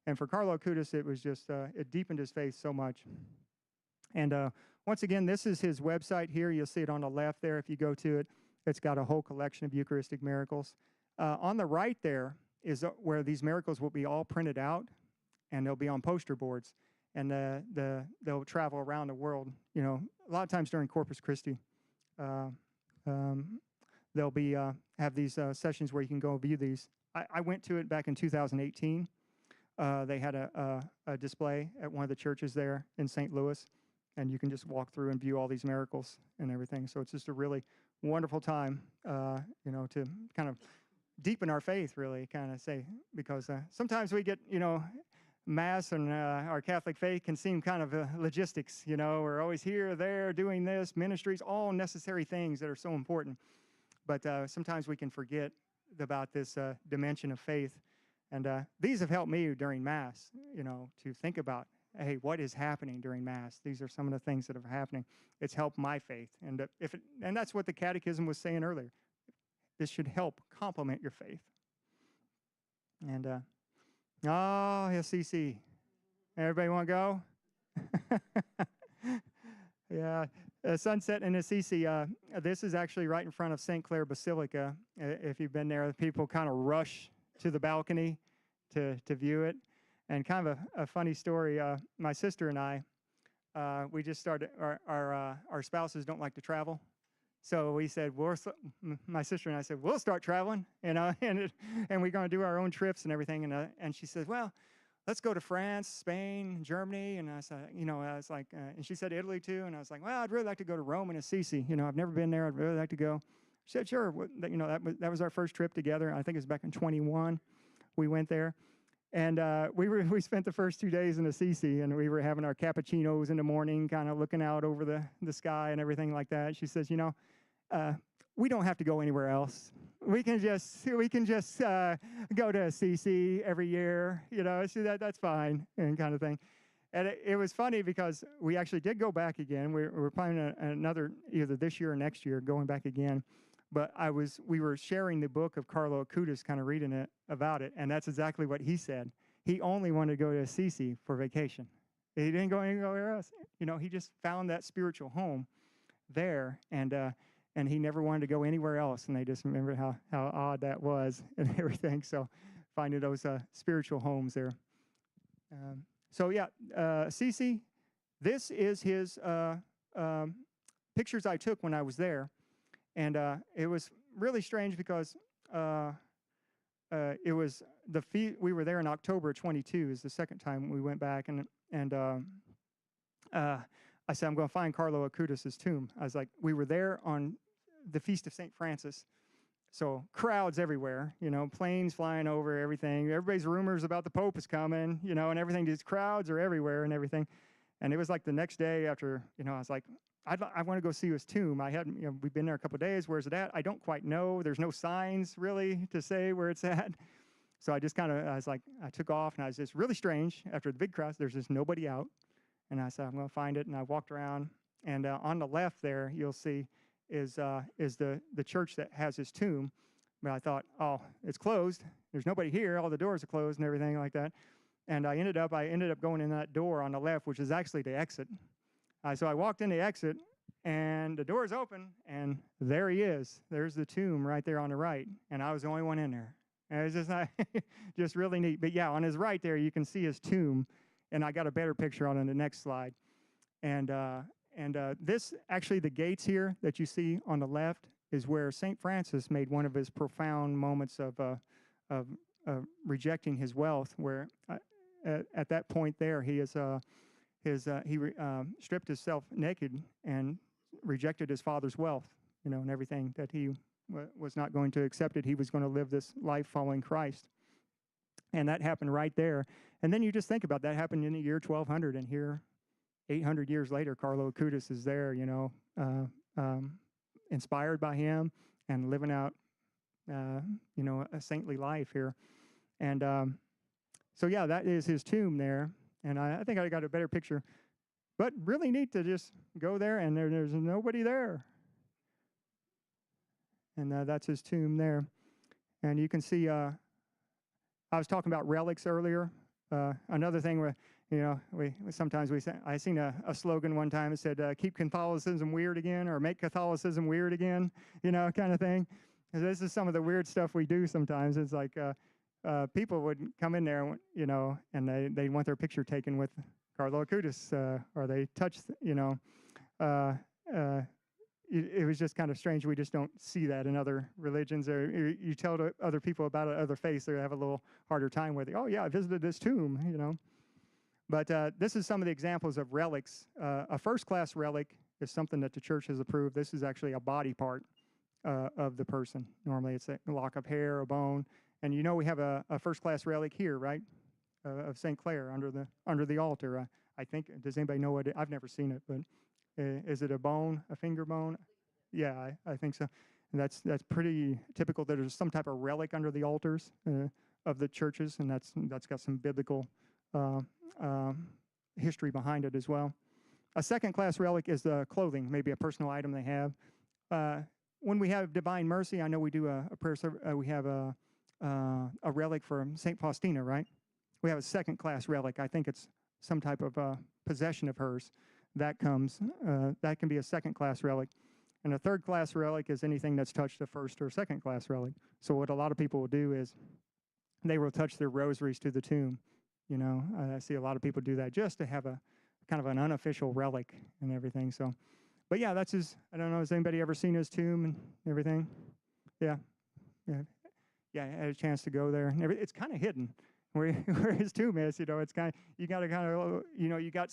And for Carlo Acutis, it was just, it deepened his faith so much. And once again, this is his website here. You'll see it on the left there. If you go to it, it's got a whole collection of Eucharistic miracles. On the right there is where these miracles will be all printed out, and they'll be on poster boards. And they'll travel around the world. A lot of times during Corpus Christi, they'll be have these sessions where you can go view these. I went to it back in 2018. They had a display at one of the churches there in St. Louis, and you can just walk through and view all these miracles and everything. So it's just a really wonderful time, to kind of deepen our faith, really, kind of say, because sometimes we get, Mass and our Catholic faith can seem kind of logistics, we're always here, there, doing this, ministries, all necessary things that are so important. But sometimes we can forget about this dimension of faith. And these have helped me during Mass, to think about, hey, what is happening during Mass? These are some of the things that are happening. It's helped my faith. And and that's what the Catechism was saying earlier. This should help complement your faith. And, CC. Everybody want to go? Yeah. Sunset in Assisi. This is actually right in front of St. Clare Basilica. If you've been there, people kind of rush to the balcony to view it. And kind of a funny story, my sister and I, we just started, our spouses don't like to travel. So we said, my sister and I said, we'll start traveling, and we're going to do our own trips and everything. And she said, well, let's go to France, Spain, Germany. And I said, I was like, and she said Italy too. And I was like, well, I'd really like to go to Rome and Assisi. I've never been there. I'd really like to go. She said, sure. That was our first trip together. I think it was back in 21. We went there. And we spent the first 2 days in Assisi, and we were having our cappuccinos in the morning, kind of looking out over the sky and everything like that. She says, we don't have to go anywhere else. We can just go to CC every year, so that's fine, and kind of thing. And it was funny because we actually did go back again. We're planning another, either this year or next year, going back again. But we were sharing the book of Carlo Acutis, kind of reading it about it, and that's exactly what he said. He only wanted to go to Assisi for vacation. He didn't go anywhere else. He just found that spiritual home there, and he never wanted to go anywhere else. And they just remembered how odd that was and everything. So finding those spiritual homes there. Assisi, this is his pictures I took when I was there. And it was really strange because it was we were there in October 22 is the second time we went back. And I said, I'm going to find Carlo Acutis' tomb. I was like, we were there on the Feast of St. Francis. So crowds everywhere, planes flying over, everything. Everybody's rumors about the Pope is coming, and everything. These crowds are everywhere and everything. And it was like the next day after, I was like, I want to go see his tomb. We've been there a couple of days. Where's it at? I don't quite know. There's no signs really to say where it's at. So I just I took off, and I was just really strange. After the big crowds, there's just nobody out. And I said, I'm going to find it. And I walked around, and on the left there, you'll see is the church that has his tomb. But I thought, oh, it's closed. There's nobody here. All the doors are closed and everything like that. And I ended up going in that door on the left, which is actually the exit. So I walked in the exit, and the door's open, and there he is. There's the tomb right there on the right, and I was the only one in there. And it was just just really neat. But yeah, on his right there, you can see his tomb, and I got a better picture on the next slide. And this, actually, the gates here that you see on the left is where St. Francis made one of his profound moments of rejecting his wealth, where at that point there, he stripped himself naked and rejected his father's wealth, and everything, that he was not going to accept it. He was going to live this life following Christ. And that happened right there. And then you just think about that happened in the year 1200, and here, 800 years later, Carlo Acutis is there, inspired by him and living out, a saintly life here. And so, yeah, that is his tomb there. And I think I got a better picture. But really neat to just go there, and there's nobody there. And that's his tomb there. And you can see, I was talking about relics earlier. Another thing where, I seen a slogan one time that said, keep Catholicism weird again, or make Catholicism weird again, kind of thing. And this is some of the weird stuff we do sometimes. It's like people would come in there, and they want their picture taken with Carlo Acutis, or they touch, it was just kind of strange. We just don't see that in other religions. Or you tell other people about other faiths, they have a little harder time with it. Oh, yeah, I visited this tomb, But this is some of the examples of relics. A first-class relic is something that the church has approved. This is actually a body part of the person. Normally it's a lock of hair, a bone. And we have a first-class relic here, right, of St. Clare under the altar. I think, does anybody know what I've never seen it, but is it a bone, a finger bone? Yeah, I think so. And that's pretty typical that there's some type of relic under the altars of the churches, and that's got some biblical history behind it as well. A second-class relic is the clothing, maybe a personal item they have. When we have Divine Mercy, I know we do a prayer service. We have a relic for St. Faustina, right? We have a second-class relic. I think it's some type of possession of hers. That can be a second-class relic. And a third-class relic is anything that's touched a first or second-class relic. So what a lot of people will do is they will touch their rosaries to the tomb. I see a lot of people do that just to have a kind of an unofficial relic and everything. So, but yeah, that's his. I don't know. Has anybody ever seen his tomb and everything? Yeah. I had a chance to go there. It's kind of hidden where his tomb is. It's kind of, you got to kind of, you got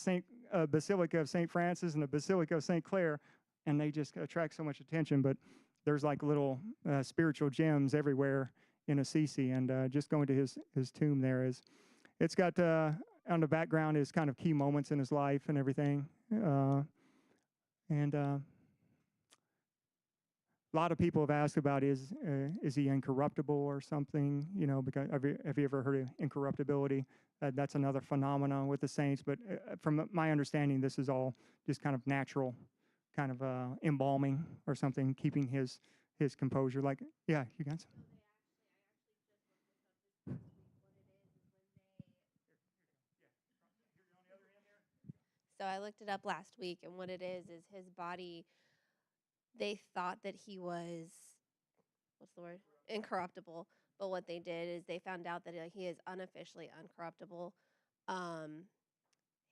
Basilica of St. Francis and the Basilica of St. Clare, and they just attract so much attention. But there's like little spiritual gems everywhere in Assisi, and just going to his tomb there is. It's got on the background is kind of key moments in his life and everything, and A lot of people have asked about is he incorruptible or something? You know, because have you ever heard of incorruptibility? That's another phenomenon with the saints. But from my understanding, this is all just kind of natural, kind of embalming or something, keeping his composure. Like, yeah, you guys. So I looked it up last week, and what it is his body. They thought that he was, what's the word, incorruptible. But what they did is they found out that he is unofficially uncorruptible. Um,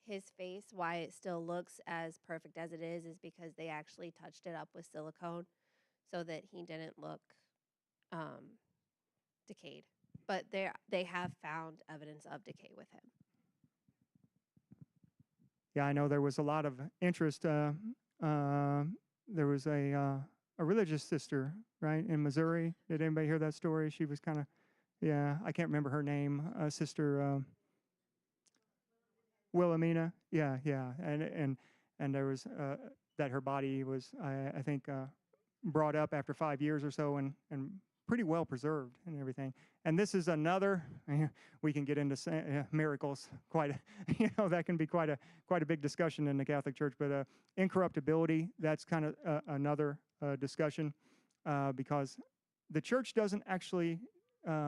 his face, why it still looks as perfect as it is because they actually touched it up with silicone so that he didn't look um, decayed. But they have found evidence of decay with him. Yeah, I know there was a lot of interest. There was a religious sister, right, in Missouri. Did anybody hear that story? She was kind of, yeah, I can't remember her name. Sister Wilhelmina. Yeah, yeah, and there was that her body was, I think, brought up after 5 years or so, and pretty well preserved and everything. And this is another. We can get into miracles. That can be quite a big discussion in the Catholic Church. But incorruptibility, that's kind of another discussion because the Church doesn't actually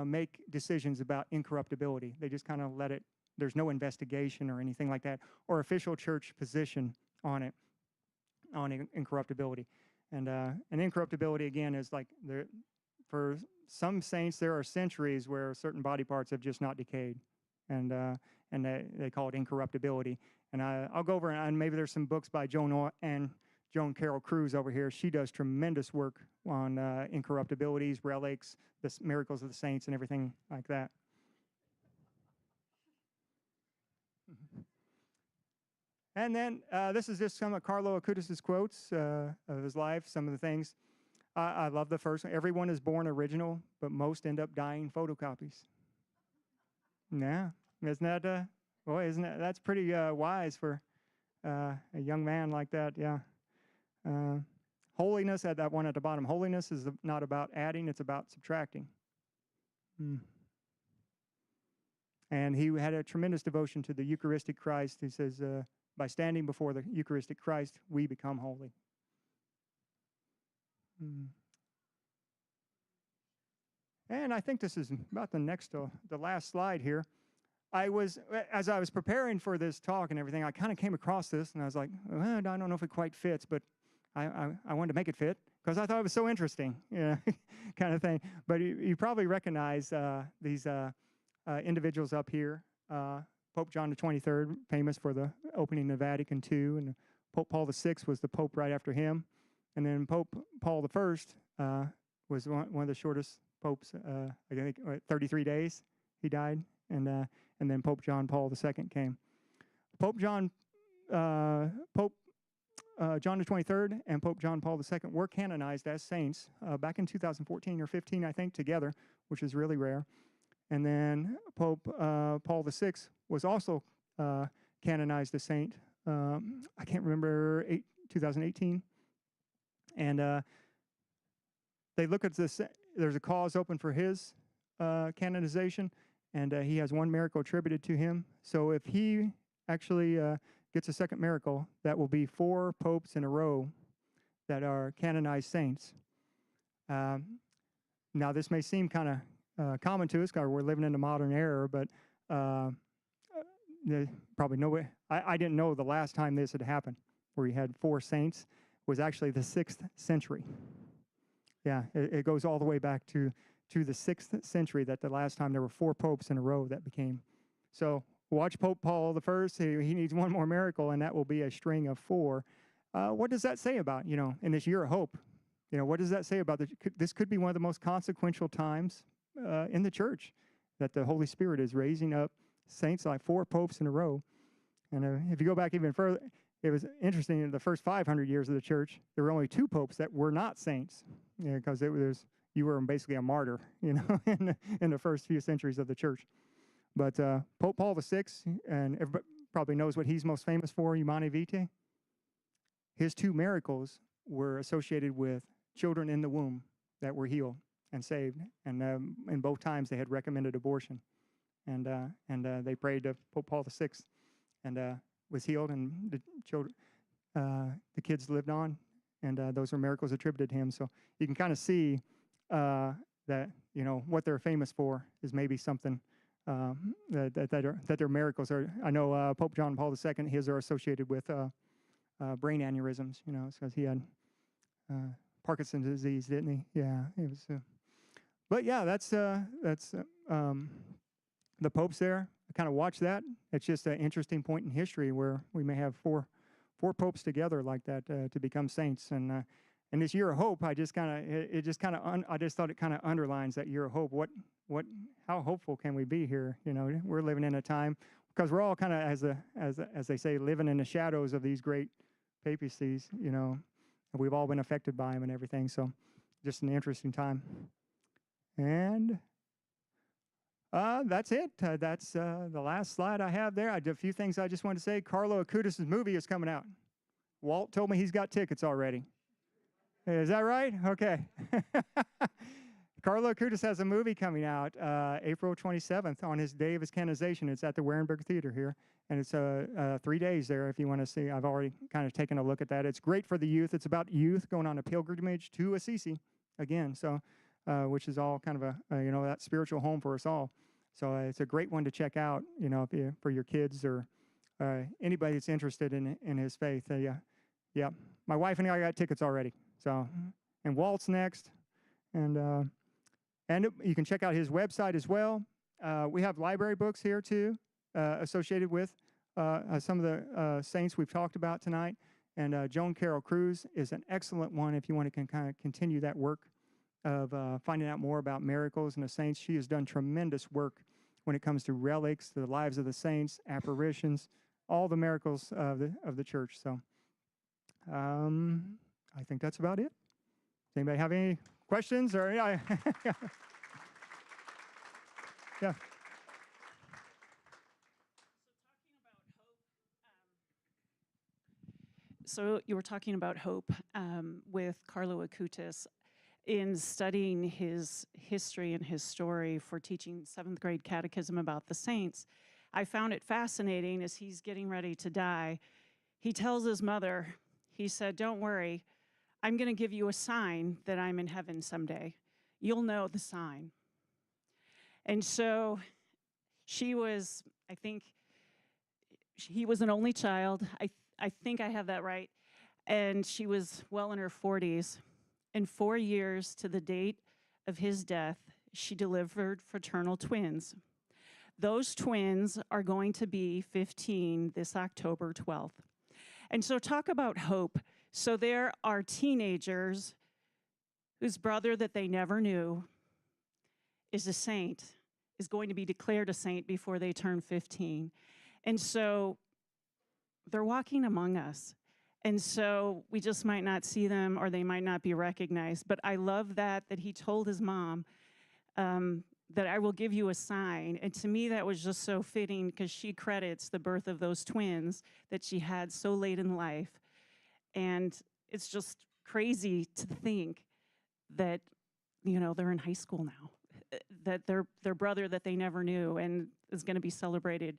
make decisions about incorruptibility. They just kind of let it. There's no investigation or anything like that, or official Church position on it, on incorruptibility. And incorruptibility, again, is like for some saints, there are centuries where certain body parts have just not decayed, and they call it incorruptibility. And I'll go over, and maybe there's some books by Joan Carroll Cruz over here. She does tremendous work on incorruptibilities, relics, the miracles of the saints, and everything like that. And then this is just some of Carlo Acutis' quotes of his life, some of the things. I love the first one. Everyone is born original, but most end up dying photocopies. Yeah, isn't that, that's pretty wise for a young man like that, yeah. Holiness, at that one at the bottom, holiness is not about adding, it's about subtracting. And he had a tremendous devotion to the Eucharistic Christ. He says, by standing before the Eucharistic Christ, we become holy. And I think this is about the last slide here. As I was preparing for this talk and everything, I kind of came across this, and I was like, well, I don't know if it quite fits, but I wanted to make it fit because I thought it was so interesting, kind of thing. But you probably recognize these individuals up here. Pope John the 23rd, famous for the opening of Vatican II, and Pope Paul VI was the pope right after him. And then Pope Paul I was one of the shortest popes, I think 33 days he died. And then Pope John Paul II came. Pope John the 23rd and Pope John Paul II were canonized as saints back in 2014 or 15, I think, together, which is really rare. And then Pope Paul VI was also canonized a saint. I can't remember, 2018. And they look at this. There's a cause open for his canonization, and he has one miracle attributed to him. So if he actually gets a second miracle, that will be 4 popes in a row that are canonized saints. Now, this may seem kind of common to us because we're living in the modern era, but probably no way. I didn't know the last time this had happened, where you had 4 saints, was actually the 6th century. Yeah, it goes all the way back to the 6th century that the last time there were 4 popes in a row that became. So watch Pope Paul I. He needs one more miracle, and that will be a string of 4. What does that say about, in this year of hope? What does that say about this? Could be one of the most consequential times in the church, that the Holy Spirit is raising up saints like 4 popes in a row. And if you go back even further, it was interesting. In the first 500 years of the church, there were only 2 popes that were not saints, because you were basically a martyr, in the first few centuries of the church. But Pope Paul VI, and everybody probably knows what he's most famous for, Humanae Vitae. His 2 miracles were associated with children in the womb that were healed and saved. And in both times they had recommended abortion. And they prayed to Pope Paul VI and was healed, and the children, the kids lived on, and those were miracles attributed to him. So you can kind of see that, what they're famous for is maybe something that their miracles are. I know Pope John Paul II, his are associated with brain aneurysms, because he had Parkinson's disease, didn't he? Yeah, it was. But yeah, that's the popes there. I kind of watch that. It's just an interesting point in history where we may have four popes together like that to become saints. And this year of hope, I just thought it kind of underlines that year of hope. How hopeful can we be here? We're living in a time, because we're all kind of, as they say, living in the shadows of these great papacies. And we've all been affected by them and everything. So, just an interesting time. And that's it. That's the last slide I have there. I did a few things I just wanted to say. Carlo Acutis' movie is coming out. Walt told me he's got tickets already. Is that right? Okay. Carlo Acutis has a movie coming out April 27th on his day of his canonization. It's at the Warenberg Theater here. And it's 3 days there if you want to see. I've already kind of taken a look at that. It's great for the youth. It's about youth going on a pilgrimage to Assisi again. So, which is all kind of that spiritual home for us all. So it's a great one to check out, for your kids or anybody that's interested in his faith. Yeah. My wife and I got tickets already. So, and Walt's next. And you can check out his website as well. We have library books here too, associated with some of the saints we've talked about tonight. And Joan Carroll Cruz is an excellent one if you want to kind of continue that work of finding out more about miracles and the saints. She has done tremendous work when it comes to relics, the lives of the saints, apparitions, all the miracles of the church. So I think that's about it. Does anybody have any questions? Or yeah. Yeah. So you were talking about hope with Carlo Acutis. In studying his history and his story for teaching 7th grade catechism about the saints, I found it fascinating as he's getting ready to die. He tells his mother, he said, "Don't worry, I'm going to give you a sign that I'm in heaven someday. You'll know the sign." And so she was, I think, he was an only child. I think I have that right. And she was well in her 40s. In 4 years to the date of his death, she delivered fraternal twins. Those twins are going to be 15 this October 12th. And so talk about hope. So there are teenagers whose brother that they never knew is a saint, is going to be declared a saint before they turn 15. And so they're walking among us. And so we just might not see them, or they might not be recognized. But I love that he told his mom that I will give you a sign. And to me, that was just so fitting, because she credits the birth of those twins that she had so late in life. And it's just crazy to think that, they're in high school now, that their brother that they never knew and is going to be celebrated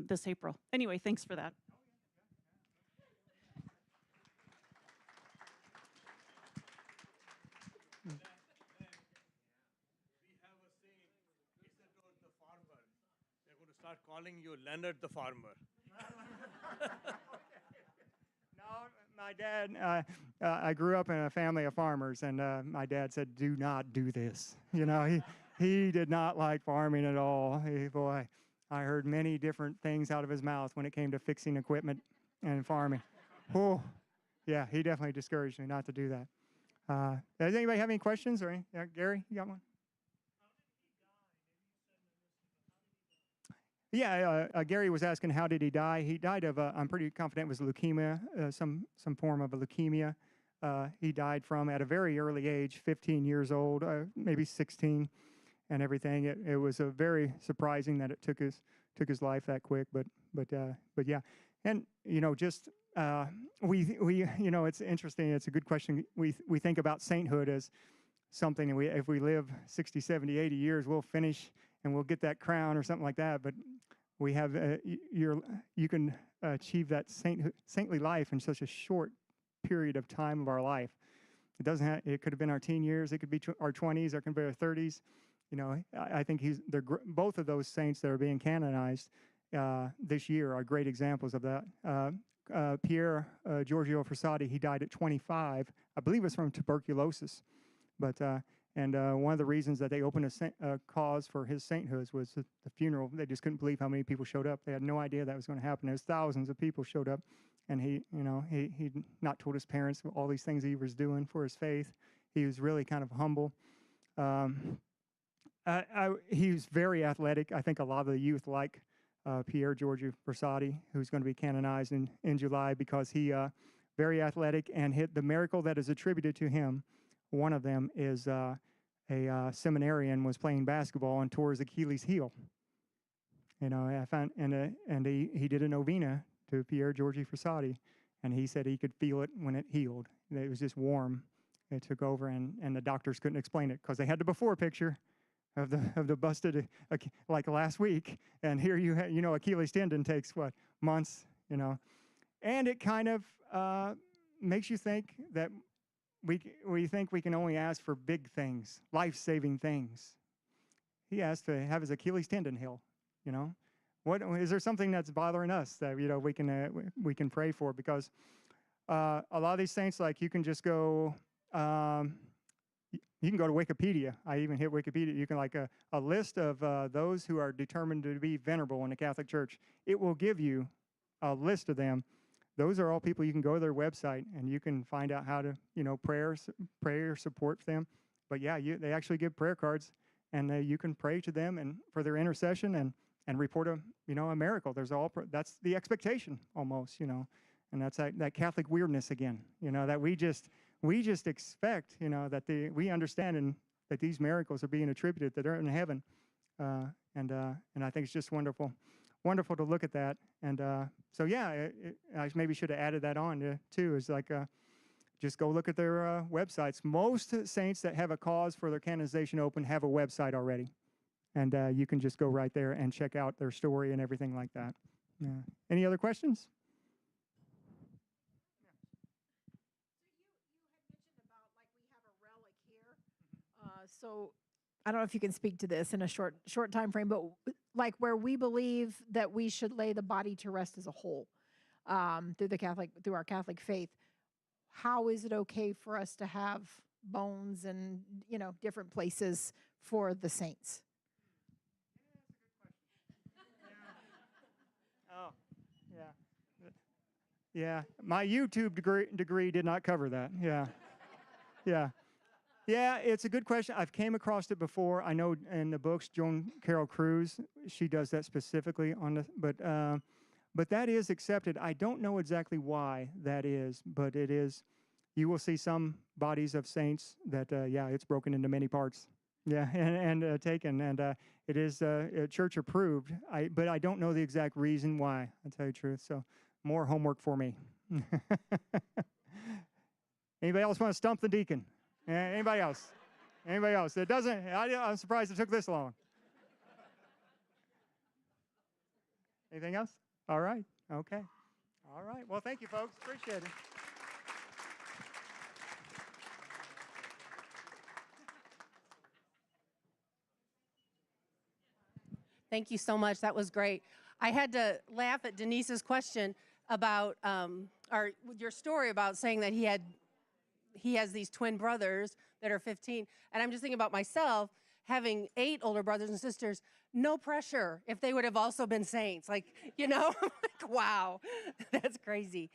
this April. Anyway, thanks for that. Start calling you Leonard the farmer. No, my dad, I grew up in a family of farmers, and my dad said, "Do not do this." He did not like farming at all. Boy, I heard many different things out of his mouth when it came to fixing equipment and farming. Oh, yeah, he definitely discouraged me not to do that. Does anybody have any questions? Or yeah, Gary, you got one? Yeah, Gary was asking, how did he die? He died of, I'm pretty confident it was leukemia, some form of a leukemia. He died from at a very early age, 15 years old, maybe 16, and everything. It was very surprising that it took his life that quick. But yeah, and just it's interesting. It's a good question. We think about sainthood as something, and if we live 60, 70, 80 years, we'll finish and we'll get that crown or something like that. But we have you can achieve that saintly life in such a short period of time of our life. It doesn't. It could have been our teen years. It could be our 20s. Or it could be our 30s. I think they're both of those saints that are being canonized this year are great examples of that. Pier Giorgio Frassati, he died at 25. I believe it was from tuberculosis. But one of the reasons that they opened a cause for his sainthood was the funeral. They just couldn't believe how many people showed up. They had no idea that was going to happen. There was thousands of people showed up, and he not told his parents all these things he was doing for his faith. He was really kind of humble. He was very athletic. I think a lot of the youth like Pier Giorgio Frassati, who's going to be canonized in July, because he very athletic, and the miracle that is attributed to him. One of them is a seminarian was playing basketball and tore his Achilles heel. I found and he did a novena to Pier Giorgio Frassati, and he said he could feel it when it healed. It was just warm. It took over, and the doctors couldn't explain it because they had the before picture of the busted like last week, and here Achilles tendon takes months, and it kind of makes you think that we think we can only ask for big things, life-saving things. He asked to have his Achilles tendon heal. What is there something that's bothering us that we can pray for? Because a lot of these saints, like you can just go. You can go to Wikipedia. I even hit Wikipedia. You can a list of those who are determined to be venerable in the Catholic Church. It will give you a list of them. Those are all people. You can go to their website and you can find out how to, pray or support them. But yeah, they actually give prayer cards, and you can pray to them and for their intercession and report a miracle. That's the expectation almost, and that's that Catholic weirdness again, that we just expect, that we understand and that these miracles are being attributed, that they're in heaven, and I think it's just wonderful to look at that. And so yeah, I maybe should have added that on too. Is just go look at their websites. Most saints that have a cause for their canonization open have a website already, and you can just go right there and check out their story and everything like that. Yeah. Any other questions? So I don't know if you can speak to this in a short time frame, but where we believe that we should lay the body to rest as a whole through our Catholic faith. How is it okay for us to have bones and different places for the saints? Oh, yeah. Yeah, my YouTube degree did not cover that. Yeah. Yeah, it's a good question. I've came across it before. I know in the books, Joan Carol Cruz, she does that specifically but that is accepted. I don't know exactly why that is, but it is. You will see some bodies of saints that, it's broken into many parts. Yeah, and taken, and it is church approved. But I don't know the exact reason why. I'll tell you the truth. So more homework for me. Anybody else want to stump the deacon? Anybody else? Anybody else? It doesn't. I'm surprised it took this long. Anything else? All right. Okay. All right. Well, thank you, folks. Appreciate it. Thank you so much. That was great. I had to laugh at Denise's question about your story about saying that he has these twin brothers that are 15. And I'm just thinking about myself having 8 older brothers and sisters. No pressure if they would have also been saints. I'm like, wow, that's crazy.